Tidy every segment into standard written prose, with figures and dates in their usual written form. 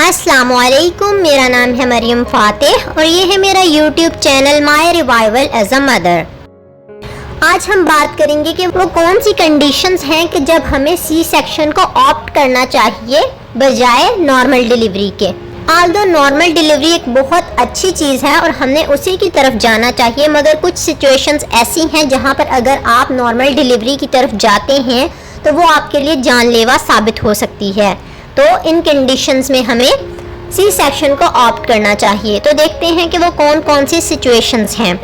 अस्सलामुअलैकुम, मेरा नाम है मरियम फातेह और ये है मेरा YouTube channel my revival as a mother. आज हम बात करेंगे कि वो कौन सी कंडीशंस हैं कि जब हमें सी सेक्शन को ऑप्ट करना चाहिए बजाय नॉर्मल डिलीवरी के। आल्दो नॉर्मल डिलीवरी एक बहुत अच्छी चीज़ है और हमने उसी की तरफ जाना चाहिए, मगर कुछ सिचुएशंस ऐसी हैं जहां पर अगर आप नॉर्मल डिलीवरी की तरफ जाते हैं तो वो आपके लिए जानलेवा साबित हो सकती है। तो इन कंडीशंस में हमें सी सेक्शन को ऑप्ट करना चाहिए। तो देखते हैं कि वो कौन कौन सी सिचुएशंस हैं।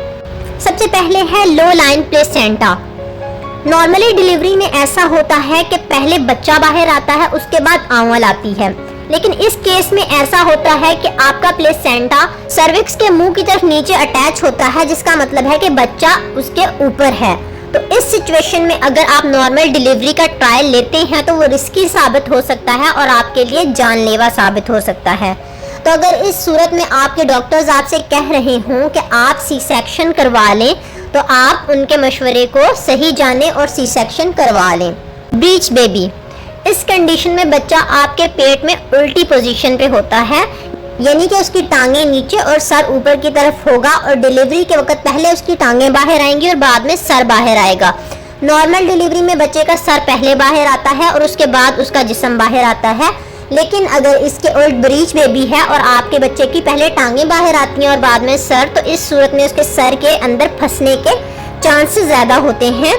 सबसे पहले है लो लाइन प्लेसेंटा। नॉर्मली डिलीवरी में ऐसा होता है कि पहले बच्चा बाहर आता है, उसके बाद आंवल आती है, लेकिन इस केस में ऐसा होता है कि आपका प्लेसेंटा सर्विक्स के मुंह की तरफ नीचे अटैच होता है, जिसका मतलब है कि बच्चा उसके ऊपर है। तो इस सिचुएशन में अगर आप नॉर्मल डिलीवरी का ट्रायल लेते हैं तो वो रिस्की साबित हो सकता है और आपके लिए जानलेवा साबित हो सकता है। तो अगर इस सूरत में आपके डॉक्टर्स आपसे कह रहे हों कि आप सी सेक्शन करवा लें तो आप उनके मशवरे को सही जानें और सी सेक्शन करवा लें। ब्रीच बेबी, इस कंडीशन में बच्चा आपके पेट में उल्टी पोजीशन पे होता है, यानी कि उसकी टांगें नीचे और सर ऊपर की तरफ होगा और डिलीवरी के वक्त पहले उसकी टांगें बाहर आएंगी और बाद में सर बाहर आएगा। नॉर्मल डिलीवरी में बच्चे का सर पहले बाहर आता है और उसके बाद उसका जिस्म बाहर आता है, लेकिन अगर इसके उल्ट ब्रीच बेबी है और आपके बच्चे की पहले टांगें बाहर आती हैं और बाद में सर, तो इस सूरत में उसके सर के अंदर फंसने के चांसेस ज़्यादा होते हैं।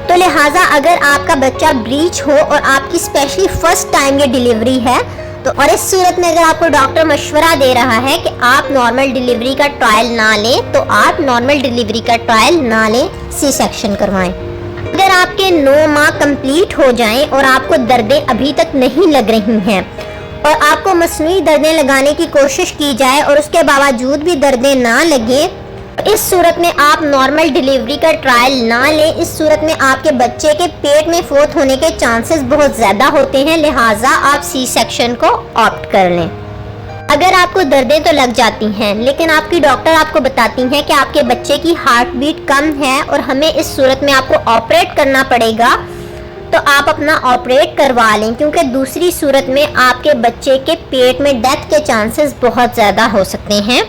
तो लिहाजा अगर आपका बच्चा ब्रीच हो और आपकी स्पेशली फर्स्ट टाइम ये डिलीवरी है तो और इस सूरत में अगर आपको डॉक्टर मशवरा दे रहा है कि आप नॉर्मल डिलीवरी का ट्रायल ना लें तो आप नॉर्मल डिलीवरी का ट्रायल ना लें, सी सेक्शन करवाएं। अगर आपके 9 माह कंप्लीट हो जाएं और आपको दर्दें अभी तक नहीं लग रही हैं और आपको मसनूई दर्दें लगाने की कोशिश की जाए और उसके बावजूद भी दर्दें ना लगें, इस सूरत में आप नॉर्मल डिलीवरी का ट्रायल ना लें। इस सूरत में आपके बच्चे के पेट में फोत होने के चांसेस बहुत ज़्यादा होते हैं, लिहाजा आप सी सेक्शन को ऑप्ट कर लें। अगर आपको दर्दें तो लग जाती हैं लेकिन आपकी डॉक्टर आपको बताती हैं कि आपके बच्चे की हार्ट बीट कम है और हमें इस सूरत में आपको ऑपरेट करना पड़ेगा, तो आप अपना ऑपरेट करवा लें, क्योंकि दूसरी सूरत में आपके बच्चे के पेट में डेथ के चांसेस बहुत ज़्यादा हो सकते हैं।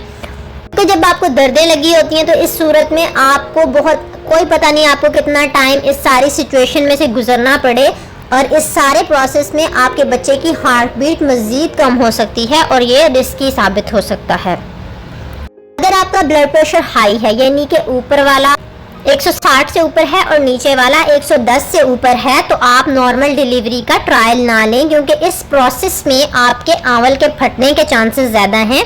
तो जब आपको दर्दें लगी होती हैं तो इस सूरत में आपको कोई पता नहीं आपको कितना टाइम इस सारी सिचुएशन में से गुजरना पड़े और इस सारे प्रोसेस में आपके बच्चे की हार्ट बीट मज़ीद कम हो सकती है और ये रिस्की साबित हो सकता है। अगर आपका ब्लड प्रेशर हाई है, यानी कि ऊपर वाला 160 से ऊपर है और नीचे वाला 110 से ऊपर है, तो आप नॉर्मल डिलीवरी का ट्रायल ना लें, क्योंकि इस प्रोसेस में आपके आंवल के फटने के चांसेस ज़्यादा हैं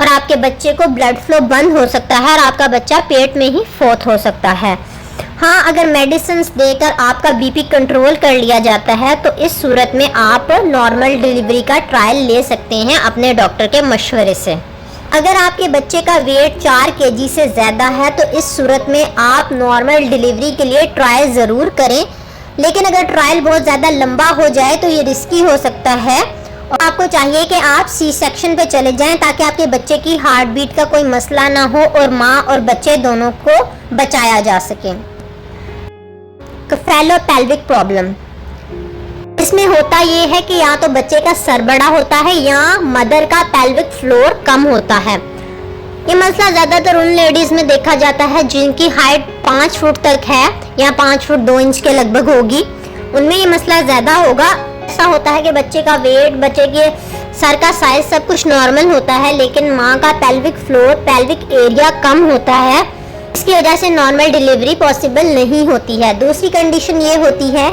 और आपके बच्चे को ब्लड फ्लो बंद हो सकता है और आपका बच्चा पेट में ही फोत हो सकता है। हाँ, अगर मेडिसिन देकर आपका बीपी कंट्रोल कर लिया जाता है तो इस सूरत में आप नॉर्मल डिलीवरी का ट्रायल ले सकते हैं अपने डॉक्टर के मशवरे से। अगर आपके बच्चे का वेट 4 kg से ज़्यादा है तो इस सूरत में आप नॉर्मल डिलीवरी के लिए ट्रायल ज़रूर करें, लेकिन अगर ट्रायल बहुत ज़्यादा लंबा हो जाए तो ये रिस्की हो सकता है और आपको चाहिए कि आप सी सेक्शन पे चले जाएं ताकि आपके बच्चे की हार्ट बीट का कोई मसला ना हो और माँ और बच्चे दोनों को बचाया जा सके। फेलोपेल्विक प्रॉब्लम, इसमें होता ये है कि या तो बच्चे का सर बड़ा होता है या मदर का पेल्विक फ्लोर कम होता है। ये मसला ज़्यादातर उन लेडीज़ में देखा जाता है जिनकी हाइट 5 फुट तक है या 5 फुट 2 इंच के लगभग होगी, उनमें ये मसला ज़्यादा होगा। ऐसा होता है कि बच्चे का वेट, बच्चे के सर का साइज सब कुछ नॉर्मल होता है, लेकिन माँ का पेल्विक फ्लोर, पेल्विक एरिया कम होता है, इसकी वजह से नॉर्मल डिलीवरी पॉसिबल नहीं होती है। दूसरी कंडीशन ये होती है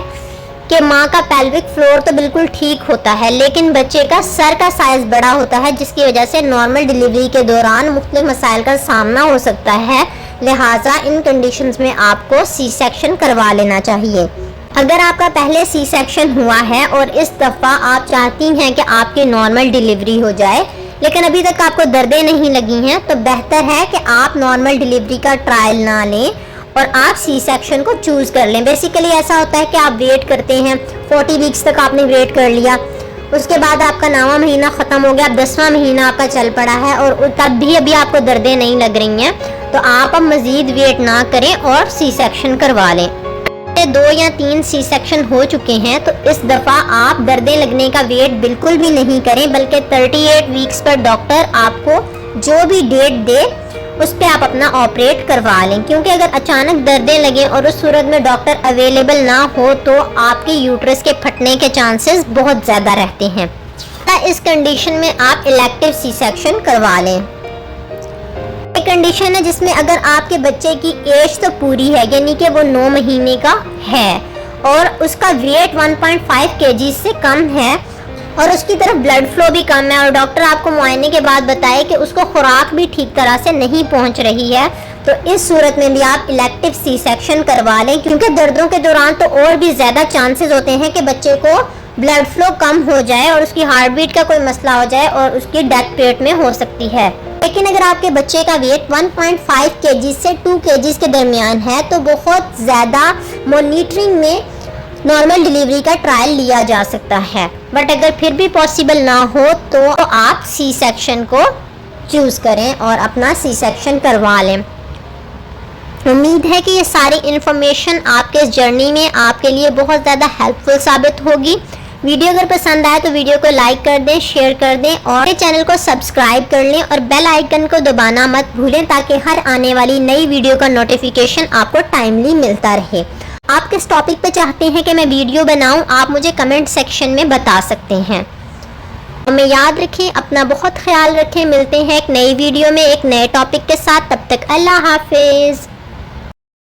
कि माँ का पेल्विक फ्लोर तो बिल्कुल ठीक होता है लेकिन बच्चे का सर का साइज बड़ा होता है, जिसकी वजह से नॉर्मल डिलीवरी के दौरान मुख्तलिफ मसाइल का सामना हो सकता है। लिहाजा इन कंडीशंस में आपको सी सेक्शन करवा लेना चाहिए। अगर आपका पहले सी सेक्शन हुआ है और इस दफ़ा आप चाहती हैं कि आपकी नॉर्मल डिलीवरी हो जाए लेकिन अभी तक आपको दर्दें नहीं लगी हैं, तो बेहतर है कि आप नॉर्मल डिलीवरी का ट्रायल ना लें और आप सी सेक्शन को चूज़ कर लें। बेसिकली ऐसा होता है कि आप वेट करते हैं, 40 वीक्स तक आपने वेट कर लिया, उसके बाद आपका 9वां महीना ख़त्म हो गया, अब 10वां महीना आपका चल पड़ा है और तब भी अभी आपको दर्दें नहीं लग रही हैं, तो आप अब मज़ीद वेट ना करें और सी सेक्शन करवा लें। 2 या 3 सी सेक्शन हो चुके हैं तो इस दफ़ा आप दर्दें लगने का वेट बिल्कुल भी नहीं करें, बल्कि 38 वीक्स पर डॉक्टर आपको जो भी डेट दे उस पर आप अपना ऑपरेट करवा लें। क्योंकि अगर अचानक दर्दें लगें और उस सूरत में डॉक्टर अवेलेबल ना हो तो आपके यूट्रस के फटने के चांसेस बहुत ज़्यादा रहते हैं। इस कंडीशन में आप इलेक्टिव सी सेक्शन करवा लें। एक कंडीशन है जिसमें अगर आपके बच्चे की एज तो पूरी है, यानी कि वो 9 महीने का है और उसका वेट 1.5 kg से कम है और उसकी तरफ ब्लड फ्लो भी कम है और डॉक्टर आपको मुआयने के बाद बताए कि उसको खुराक भी ठीक तरह से नहीं पहुंच रही है, तो इस सूरत में भी आप इलेक्टिव सी सेक्शन करवा लें। क्योंकि दर्दों के दौरान तो और भी ज़्यादा चांसेस होते हैं कि बच्चे को ब्लड फ्लो कम हो जाए और उसकी हार्ट बीट का कोई मसला हो जाए और उसकी डेथ रेट में हो सकती है। लेकिन अगर आपके बच्चे का वेट 1.5 kg से 2 kg के दरमियान है तो बहुत ज़्यादा मॉनिटरिंग में नॉर्मल डिलीवरी का ट्रायल लिया जा सकता है। बट अगर फिर भी पॉसिबल ना हो तो आप सी सेक्शन को चूज़ करें और अपना सी सेक्शन करवा लें। उम्मीद है कि ये सारी इन्फॉर्मेशन आपके इस जर्नी में आपके लिए बहुत ज़्यादा हेल्पफुल साबित होगी। वीडियो अगर पसंद आए तो वीडियो को लाइक कर दें, शेयर कर दें और चैनल को सब्सक्राइब कर लें और बेल आइकन को दबाना मत भूलें ताकि हर आने वाली नई वीडियो का नोटिफिकेशन आपको टाइमली मिलता रहे। आप किस टॉपिक पे चाहते हैं कि मैं वीडियो बनाऊं, आप मुझे कमेंट सेक्शन में बता सकते हैं। हमें याद रखें, अपना बहुत ख्याल रखें। मिलते हैं एक नई वीडियो में एक नए टॉपिक के साथ। तब तक अल्लाह हाफिज़।